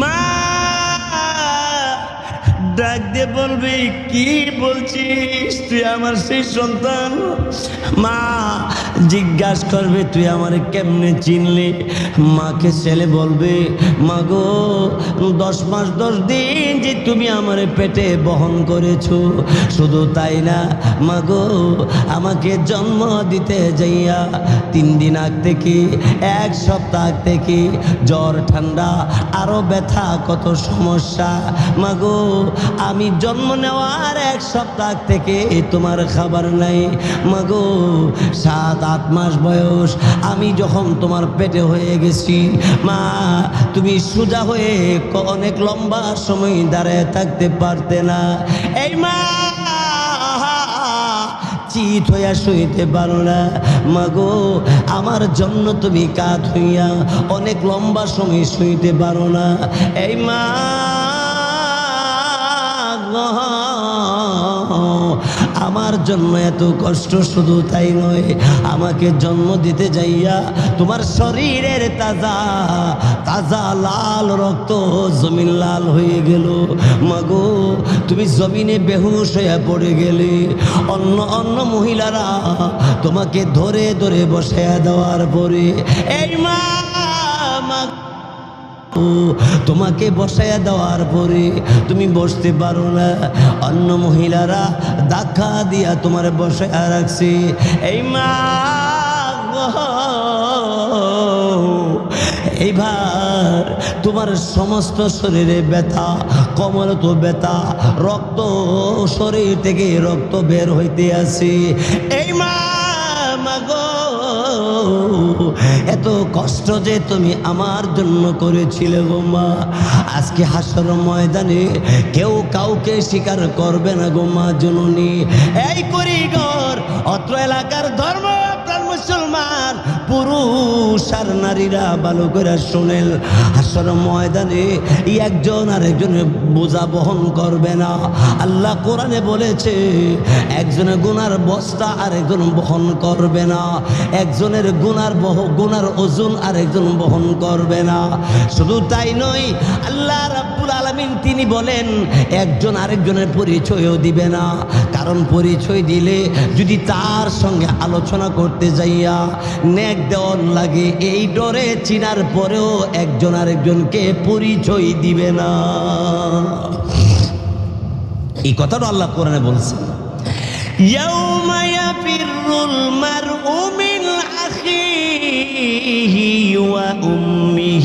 মা ডাক দিয়ে বলবে, কি বলছিস, তুই আমার সেই সন্তান? মা জিজ্ঞাসা করবে, তুই আমার কেমনে চিনলি? মাকে ছেলে বলবে, মা গো 10 মাস 10 দিন যে তুমি আমার পেটে বহন করেছো, শুধু তাই না মা গো, আমাকে জন্ম দিতে যাইয়া 3 দিন আগ থেকে 1 সপ্তাহ আগ থেকে জ্বর ঠান্ডা আরো ব্যথা কত সমস্যা, মা গো আমি জন্ম নেওয়ার 1 সপ্তাহ থেকে তোমার খাবার নাই, মা গো 7-8 মাস বয়স আমি যখন তোমার পেটে হয়ে গেছি, মা তুমি সোজা হয়ে অনেক লম্বা সময় দাঁড়ায় থাকতে পারতে না, এই মা চিত হইয়া শুইতে পারো না, মা গো আমার জন্য তুমি কাত হইয়া অনেক লম্বা সময় শুইতে পারো না, এই মা আমার জন্য এত কষ্ট, শুধু তাই নয় আমাকে জন্ম দিতে যাইয়া তোমার শরীরের তাজা তাজা লাল রক্ত জমিন লাল হয়ে গেল, মাগো তুমি জমিনে বেহুশ হয়ে পড়ে গেলে, অন্য অন্য মহিলারা তোমাকে ধরে ধরে বসায়া দেওয়ার পরে, এই মা তোমাকে বসায়া দেওয়ার পরে তুমি বসতে পারো না, অন্য মহিলারা ধাক্কা দিয়া তোমার বসায়া রাখছে, এই মা এইবার তোমার সমস্ত শরীরে ব্যথা, কোমর তো ব্যথা, রক্ত শরীর থেকে রক্ত বের হইতে আছে, এই মা মাগো এত কষ্ট যে তুমি আমার জন্য করেছিলে গো মা, আজকে হাসর ময়দানে কেউ কাউকে স্বীকার করবে না গো মা জননী, এই করিগর অত্র এলাকার ধর্ম মুসলমান পুরুষ আর নারীরা ভালো করে শোনেন, হাসর ময়দানে একজন আরেকজনের বোঝা বহন করবে না, আল্লাহ কোরআনে বলেছে একজনের গুনার বস্তা আরেকজন বহন করবে না, একজনের গুনার ওজন আরেকজন বহন করবে না, শুধু তাই নয় আল্লাহ রাব্বুল আলামিন তিনি বলেন একজন আরেকজনের পরিচয়ও দিবে না, কারণ পরিচয় দিলে যদি তার সঙ্গে আলোচনা করতে যাইয়া নেক দেওয়ার লাগে, এই ডরে চিনার পরেও একজন আরেকজনকে পরিচয় দিবে না, এই কথাটা আল্লাহ কোরআনে বলছেন, ইয়াউমা ইয়াফিরুল মারউ মিন আখিহি ওয়া উম্মিহি।